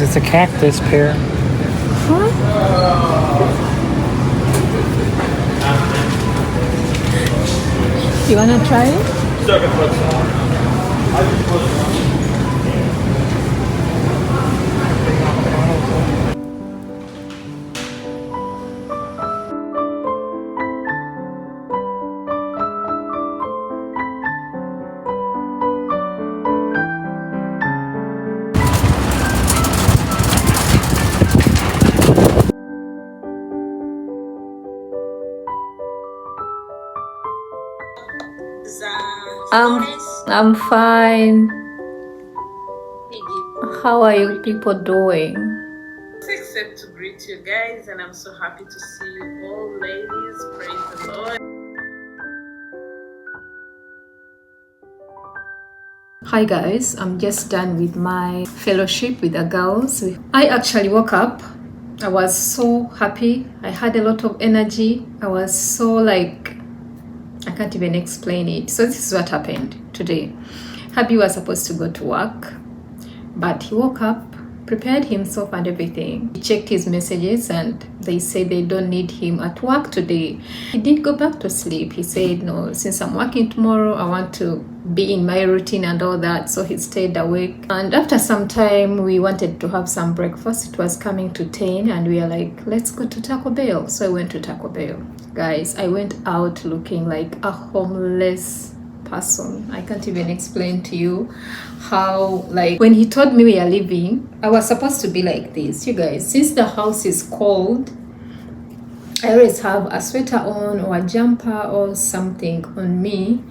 guys, it's a cactus pear. Huh? You wanna try it? I'm fine. How are you people doing? Except to greet you guys, and I'm so happy to see you all, ladies. Praise the Lord. Hi guys, I'm just done with my fellowship with the girls. I actually woke up. I was so happy. I had a lot of energy. I was so like, I can't even explain it. So this is what happened today. Happy was supposed to go to work, but he woke up, prepared himself and everything. He checked his messages and they said they don't need him at work today. He didn't go back to sleep. He said, no, since I'm working tomorrow, I want to be in my routine and all that. So he stayed awake. And after some time, we wanted to have some breakfast. It was coming to 10 and we are like, let's go to Taco Bell. So I went to Taco Bell. Guys, I went out looking like a homeless person. I can't even explain to you how, like, when he told me we are leaving, I was supposed to be like this. You guys, since the house is cold, I always have a sweater on or a jumper or something on me,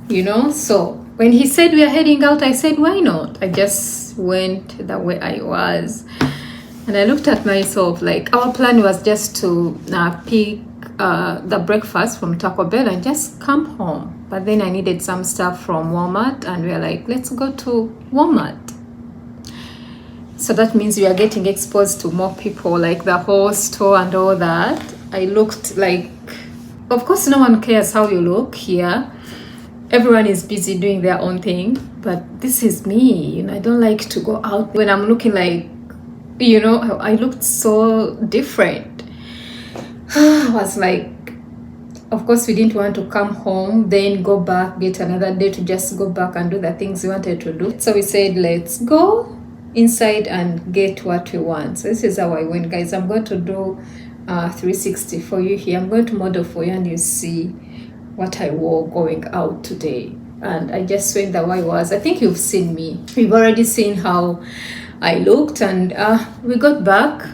you know. So when he said we are heading out, I said, why not? I just went the way I was. And I looked at myself, like, our plan was just to pick the breakfast from Taco Bell and just come home. But then I needed some stuff from Walmart and we are like, let's go to Walmart. So that means we are getting exposed to more people, like the whole store and all that. I looked like, of course no one cares how you look here. Everyone is busy doing their own thing, but this is me, you know. I don't like to go out when I'm looking like, you know, I looked so different. I was like, of course we didn't want to come home, then go back, get another day to just go back and do the things we wanted to do. So we said, let's go inside and get what we want. So this is how I went, guys. I'm going to do 360 for you here. I'm going to model for you and you see what I wore going out today. And I just went the way I was. I think you've seen me. We've already seen how I looked, and we got back.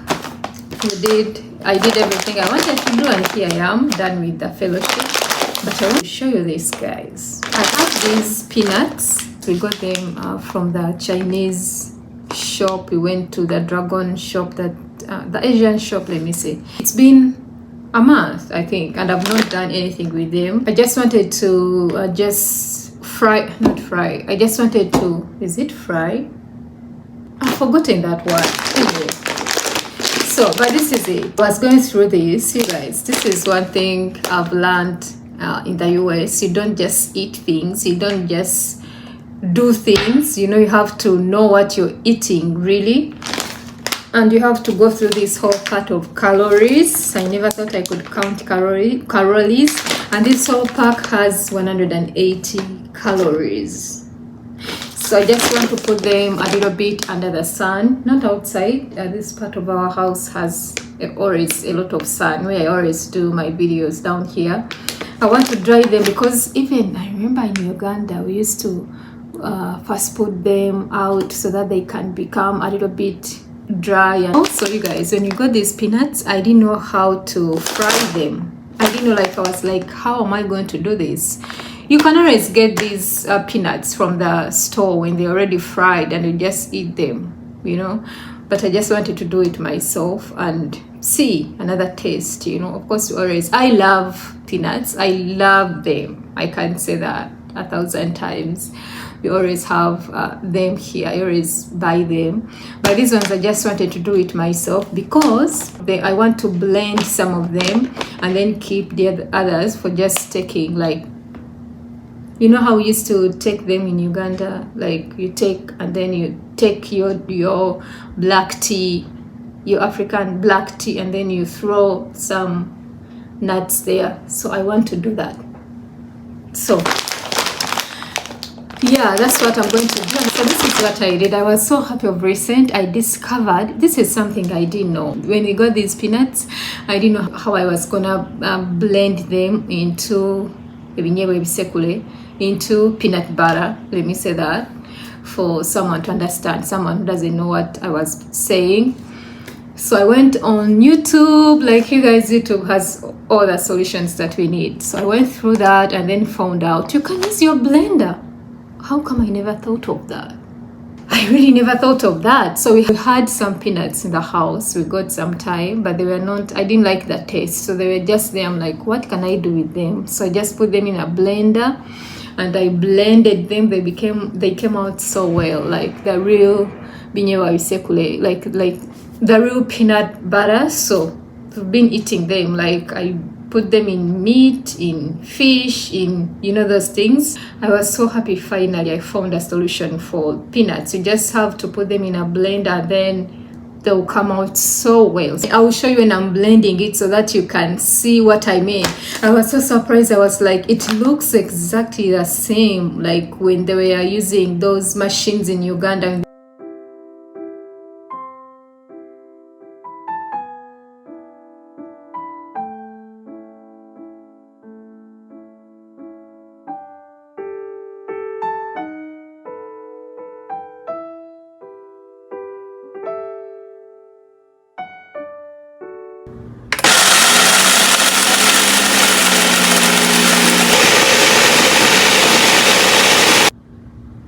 I did everything I wanted to do, and here I am done with the fellowship. But I want to show you this, guys. I have these peanuts. We got them from the Chinese shop. We went to the dragon shop, that the Asian shop, let me say. It's been a month, I think, and I've not done anything with them. I just wanted to just fry, not fry. I just wanted to, is it fry? I've forgotten that word. Anyway. So, but this is it. I was going through this, you guys. This is one thing I've learned in the US. You don't just eat things. You don't just do things. You know, you have to know what you're eating, really. And you have to go through this whole cut of calories. I never thought I could count calories. And this whole pack has 180 calories. So I just want to put them a little bit under the sun, not outside. This part of our house has always a lot of sun, where I always do my videos down here. I want to dry them because even I remember in Uganda, we used to first put them out so that they can become a little bit dry. And also, you guys, when you got these peanuts, I didn't know how to fry them. I didn't know, like, I was like, how am I going to do this? You can always get these peanuts from the store when they're already fried and you just eat them, you know. But I just wanted to do it myself and see another taste, you know. Of course, I love peanuts. I love them. I can't say that 1,000 times. We always have them here. I always buy them. But these ones, I just wanted to do it myself because I want to blend some of them and then keep the others for just taking, like, you know how we used to take them in Uganda, like you take and then you take your black tea, your African black tea, and then you throw some nuts there. So I want to do that. So yeah, that's what I'm going to do. So this is what I did. I was so happy of recent. I discovered this is something I didn't know. When we got these peanuts, I didn't know how I was gonna blend them into peanut butter. Let me say that for someone to understand, someone who doesn't know what I was saying. So I went on YouTube, like you guys, YouTube has all the solutions that we need. So I went through that and then found out you can use your blender. How come I never thought of that? I really never thought of that. So we had some peanuts in the house. We got some time, but they were not, I didn't like the taste. So they were just there. I'm like, what can I do with them? So I just put them in a blender and I blended them. They came out so well, like the real like the real peanut butter. So I've been eating them, like I put them in meat, in fish, in those things. I was so happy finally I found a solution for peanuts. You just have to put them in a blender, then they'll come out so well. I will show you when I'm blending it so that you can see what I made. I was so surprised. I was like, it looks exactly the same like when they were using those machines in Uganda.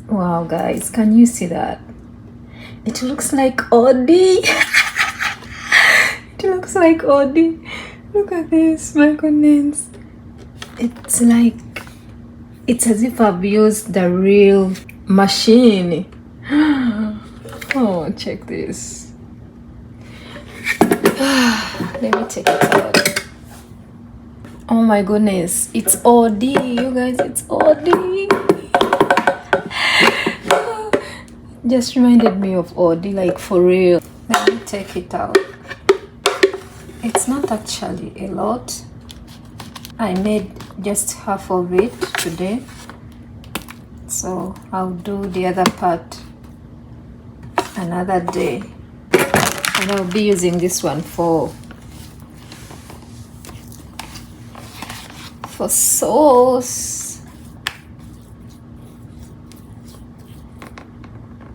Wow, guys, can you see that? It looks like Audi. It looks like Audi. Look at this, my goodness. It's as if I've used the real machine. Oh, check this. Let me take it out. Oh my goodness, it's Audi, you guys, it's Audi. Just reminded me of Audi, like for real. Let me take it out. It's not actually a lot. I made just half of it today, so I'll do the other part another day, and I'll be using this one for sauce.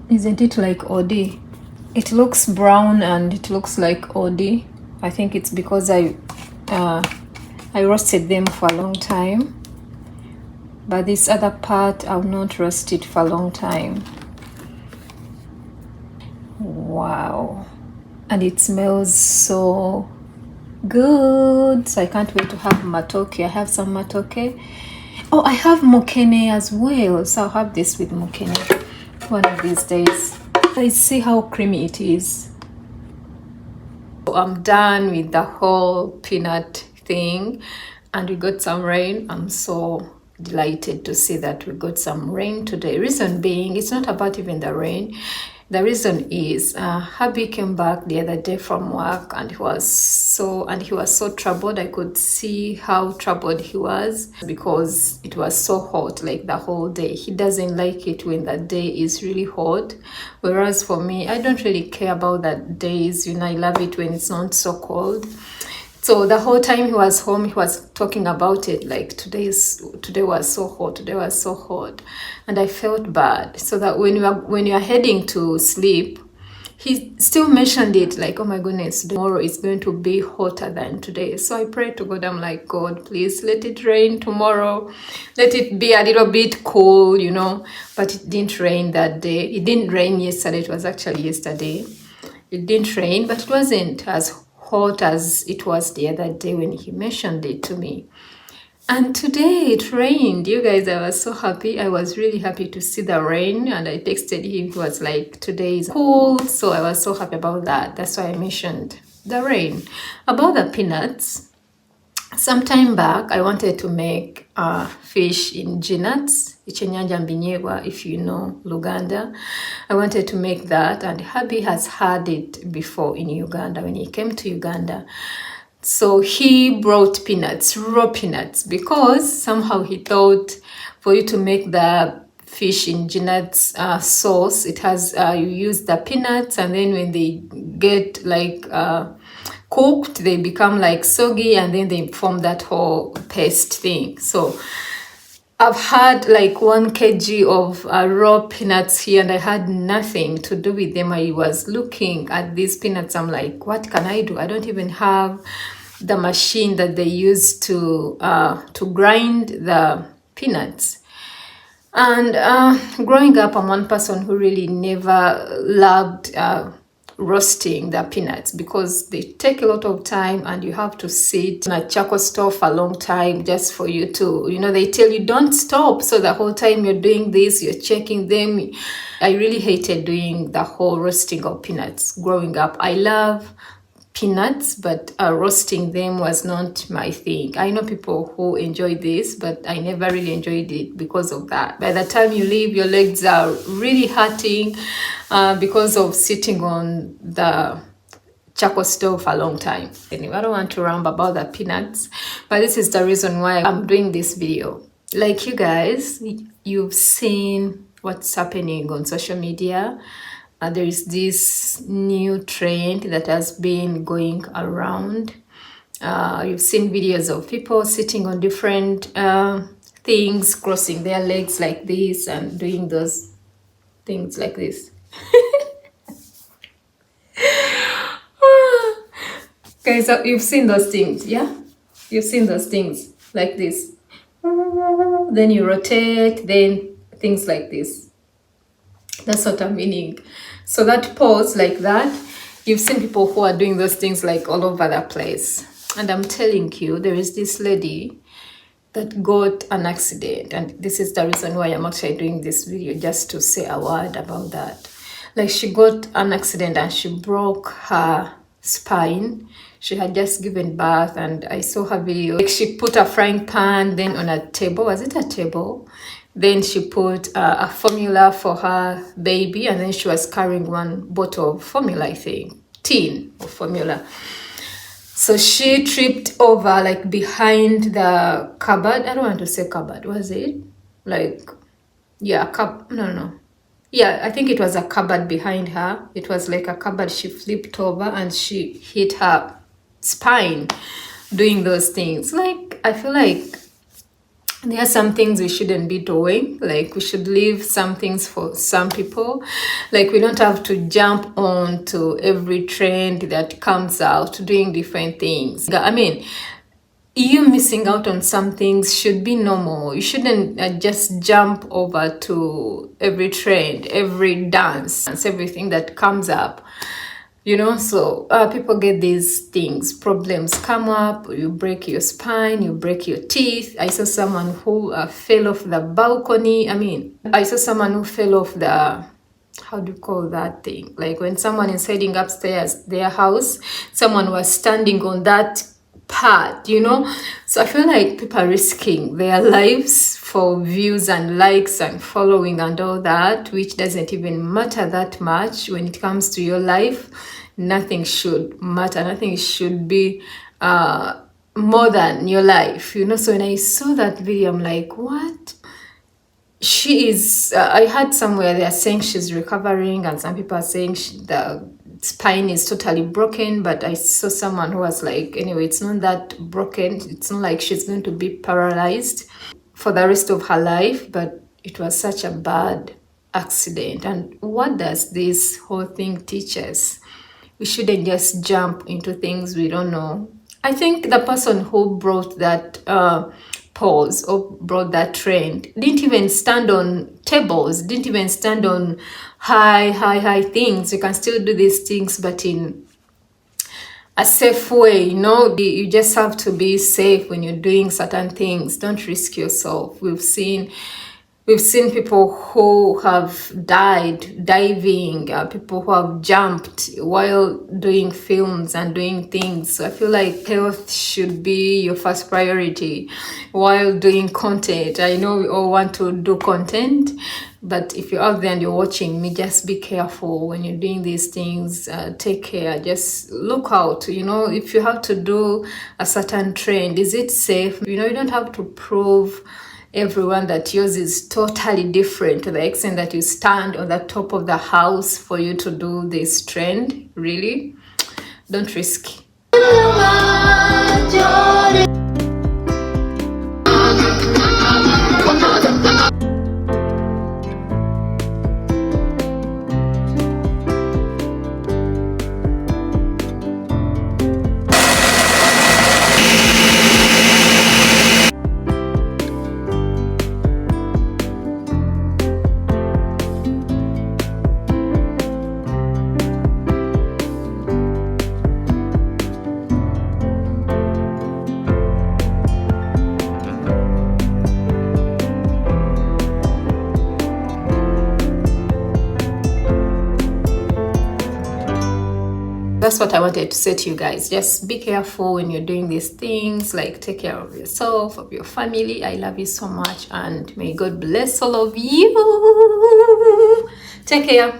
Isn't it like Audi? It looks brown and it looks like Audi. I think it's because I roasted them for a long time, but this other part I've not roasted for a long time. Wow, and it smells so good. So I can't wait to have matoke. I have some matoke. Oh, I have mokene as well, so I'll have this with mokene one of these days. Let's see how creamy it is. So I'm done with the whole peanut thing, and we got some rain. I'm so delighted to see that we got some rain today. Reason being, it's not about even the rain. The reason is hubby came back the other day from work, and he was so troubled. I could see how troubled he was because it was so hot, like the whole day. He doesn't like it when the day is really hot, whereas for me, I don't really care about that days. I love it when it's not so cold. So the whole time he was home, he was talking about it, like today was so hot, and I felt bad. So that when you are heading to sleep, he still mentioned it, like, oh my goodness, tomorrow is going to be hotter than today. So I prayed to God. I'm like, God, please let it rain tomorrow, let it be a little bit cool, But it didn't rain that day. It didn't rain yesterday. It was actually yesterday. It didn't rain, but it wasn't as hot as it was the other day when he mentioned it to me. And today it rained. You guys, I was so happy. I was really happy to see the rain, and I texted him. He was like, today is cool. So I was so happy about that. That's why I mentioned the rain. About the peanuts, some time back I wanted to make fish in peanuts. Icyenyanja mbinyebwa, if you know Uganda. I wanted to make that, and hubby has had it before in Uganda when he came to Uganda. So he brought peanuts, raw peanuts, because somehow he thought for you to make the fish in Jeanette's sauce, it has you use the peanuts, and then when they get like cooked, they become like soggy, and then they form that whole paste thing. So I've had like 1 kg of raw peanuts here, and I had nothing to do with them. I was looking at these peanuts. I'm like, what can I do? I don't even have the machine that they use to grind the peanuts. And growing up, I'm one person who really never loved roasting the peanuts because they take a lot of time, and you have to sit on a charcoal stove for a long time just for you to, they tell you don't stop. So the whole time you're doing this, you're checking them. I really hated doing the whole roasting of peanuts growing up. I love peanuts, but roasting them was not my thing. I know people who enjoy this, but I never really enjoyed it because of that. By the time you leave, your legs are really hurting because of sitting on the charcoal stove for a long time. Anyway, I don't want to ramble about the peanuts, but this is the reason why I'm doing this video. Like you guys, you've seen what's happening on social media. There is this new trend that has been going around. You've seen videos of people sitting on different things, crossing their legs like this and doing those things like this. Okay, so you've seen those things, yeah? You've seen those things like this. Then you rotate, then things like this. That's what I'm meaning. So that pose like that, you've seen people who are doing those things like all over the place. And I'm telling you, there is this lady that got an accident. And this is the reason why I'm actually doing this video, just to say a word about that. Like, she got an accident and she broke her spine. She had just given birth, and I saw her video. Like, she put a frying pan then on a table. Was it a table? Then she put a formula for her baby, and then she was carrying one bottle of formula, I think, tin of formula. So she tripped over like behind the cupboard. I don't want to say cupboard, was it? Like, yeah, no. Yeah, I think it was a cupboard behind her. It was like a cupboard. She flipped over and she hit her spine doing those things. Like, I feel like there are some things we shouldn't be doing. Like, we should leave some things for some people. Like, we don't have to jump on to every trend that comes out doing different things. I mean, you missing out on some things should be normal. You shouldn't just jump over to every trend, every dance, everything that comes up. So people get these things, problems come up, you break your spine, you break your teeth. I saw someone who fell off the balcony. I saw someone who fell off the, how do you call that thing? Like, when someone is heading upstairs, their house, someone was standing on that part, So I feel like people are risking their lives for views and likes and following and all that, which doesn't even matter that much when it comes to your life. Nothing should matter. Nothing should be more than your life, So when I saw that video, I'm like, what? She is, I heard somewhere they are saying she's recovering, and some people are saying the spine is totally broken, but I saw someone who was like, anyway, it's not that broken. It's not like she's going to be paralyzed for the rest of her life, but it was such a bad accident. And what does this whole thing teach us? We shouldn't just jump into things we don't know. I think the person who brought that pose or brought that trend didn't even stand on tables, didn't even stand on high things. You can still do these things, but in a safe way, You just have to be safe when you're doing certain things. Don't risk yourself. We've seen We've seen people who have died diving, people who have jumped while doing films and doing things. So I feel like health should be your first priority while doing content. I know we all want to do content, but if you're out there and you're watching me, just be careful when you're doing these things. Take care. Just look out. You know, if you have to do a certain trend, is it safe? You know, you don't have to prove everyone that yours is totally different to the extent that you stand on the top of the house for you to do this trend. Really, don't risk. That's what I wanted to say to you guys. Just be careful when you're doing these things. Like, take care of yourself, of your family. I love you so much, and may God bless all of you. Take care.